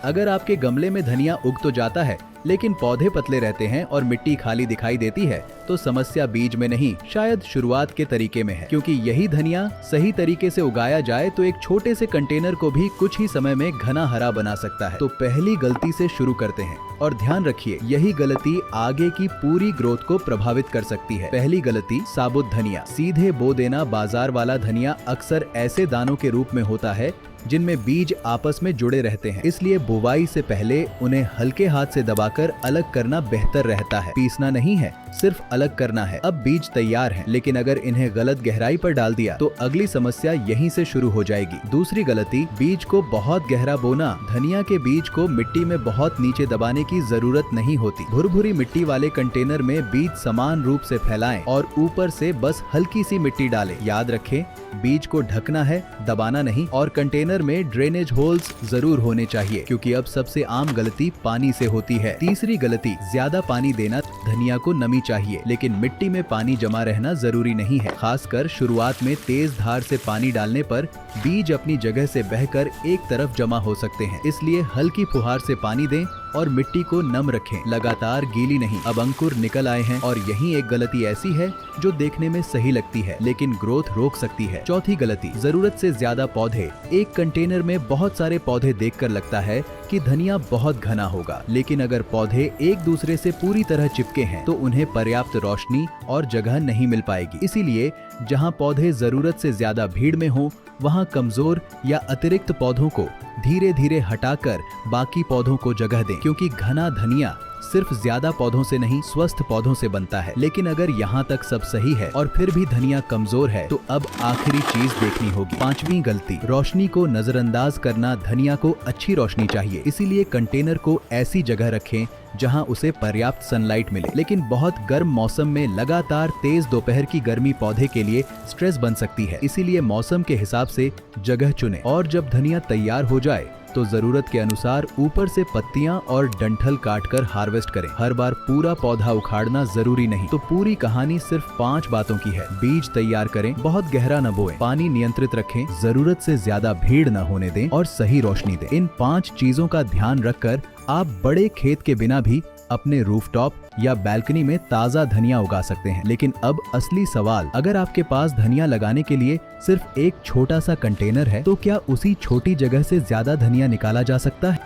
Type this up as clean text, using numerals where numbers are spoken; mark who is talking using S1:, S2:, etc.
S1: अगर आपके गमले में धनिया उग तो जाता है लेकिन पौधे पतले रहते हैं और मिट्टी खाली दिखाई देती है तो समस्या बीज में नहीं, शायद शुरुआत के तरीके में है। क्योंकि यही धनिया सही तरीके से उगाया जाए तो एक छोटे से कंटेनर को भी कुछ ही समय में घना हरा बना सकता है। तो पहली गलती से शुरू करते हैं और ध्यान रखिए यही गलती आगे की पूरी ग्रोथ को प्रभावित कर सकती है। पहली गलती, साबुत धनिया सीधे बो देना। बाजार वाला धनिया अक्सर ऐसे दानों के रूप में होता है जिनमें बीज आपस में जुड़े रहते हैं, इसलिए बुवाई से पहले उन्हें हल्के हाथ से दबाकर अलग करना बेहतर रहता है। पीसना नहीं है, सिर्फ अलग करना है। अब बीज तैयार हैं, लेकिन अगर इन्हें गलत गहराई पर डाल दिया तो अगली समस्या यहीं से शुरू हो जाएगी। दूसरी गलती, बीज को बहुत गहरा बोना। धनिया के बीज को मिट्टी में बहुत नीचे दबाने की जरूरत नहीं होती। भुरभुरी मिट्टी वाले कंटेनर में बीज समान रूप से फैलाएं और ऊपर से बस हल्की सी मिट्टी डालें। याद रखें, बीज को ढकना है, दबाना नहीं। और कंटेनर में ड्रेनेज होल्स जरूर होने चाहिए, क्योंकि अब सबसे आम गलती पानी से होती है। तीसरी गलती, ज्यादा पानी देना। धनिया को नमी चाहिए, लेकिन मिट्टी में पानी जमा रहना जरूरी नहीं है। खासकर शुरुआत में तेज धार से पानी डालने पर बीज अपनी जगह से बहकर एक तरफ जमा हो सकते हैं। इसलिए हल्की फुहार से पानी दें और मिट्टी को नम रखें, लगातार गीली नहीं। अब अंकुर निकल आए हैं और यही एक गलती ऐसी है जो देखने में सही लगती है लेकिन ग्रोथ रोक सकती है। चौथी गलती, जरूरत से ज्यादा पौधे। एक कंटेनर में बहुत सारे पौधे देखकर लगता है कि धनिया बहुत घना होगा, लेकिन अगर पौधे एक दूसरे से पूरी तरह चिपके हैं तो उन्हें पर्याप्त रोशनी और जगह नहीं मिल पाएगी। इसीलिए जहां पौधे जरूरत से ज्यादा भीड़ में हो वहां कमजोर या अतिरिक्त पौधों को धीरे धीरे हटाकर बाकी पौधों को जगह दें, क्योंकि घना धनिया सिर्फ ज्यादा पौधों से नहीं, स्वस्थ पौधों से बनता है। लेकिन अगर यहाँ तक सब सही है और फिर भी धनिया कमजोर है तो अब आखिरी चीज देखनी होगी। पांचवी गलती, रोशनी को नजरअंदाज करना। धनिया को अच्छी रोशनी चाहिए, इसीलिए कंटेनर को ऐसी जगह रखें जहां उसे पर्याप्त सनलाइट मिले। लेकिन बहुत गर्म मौसम में लगातार तेज दोपहर की गर्मी पौधे के लिए स्ट्रेस बन सकती है, इसीलिए मौसम के हिसाब से जगह चुनें। और जब धनिया तैयार हो जाए तो जरूरत के अनुसार ऊपर से पत्तियां और डंठल काटकर हार्वेस्ट करें। हर बार पूरा पौधा उखाड़ना जरूरी नहीं। तो पूरी कहानी सिर्फ 5 बातों की है। बीज तैयार करें, बहुत गहरा न बोएं, पानी नियंत्रित रखें, जरूरत से ज्यादा भीड़ न होने दें और सही रोशनी दें। इन 5 चीजों का ध्यान रखकर आप बड़े खेत के बिना भी अपने रूफटॉप या बैल्कनी में ताजा धनिया उगा सकते हैं। लेकिन अब असली सवाल, अगर आपके पास धनिया लगाने के लिए सिर्फ एक छोटा सा कंटेनर है तो क्या उसी छोटी जगह से ज्यादा धनिया निकाला जा सकता है?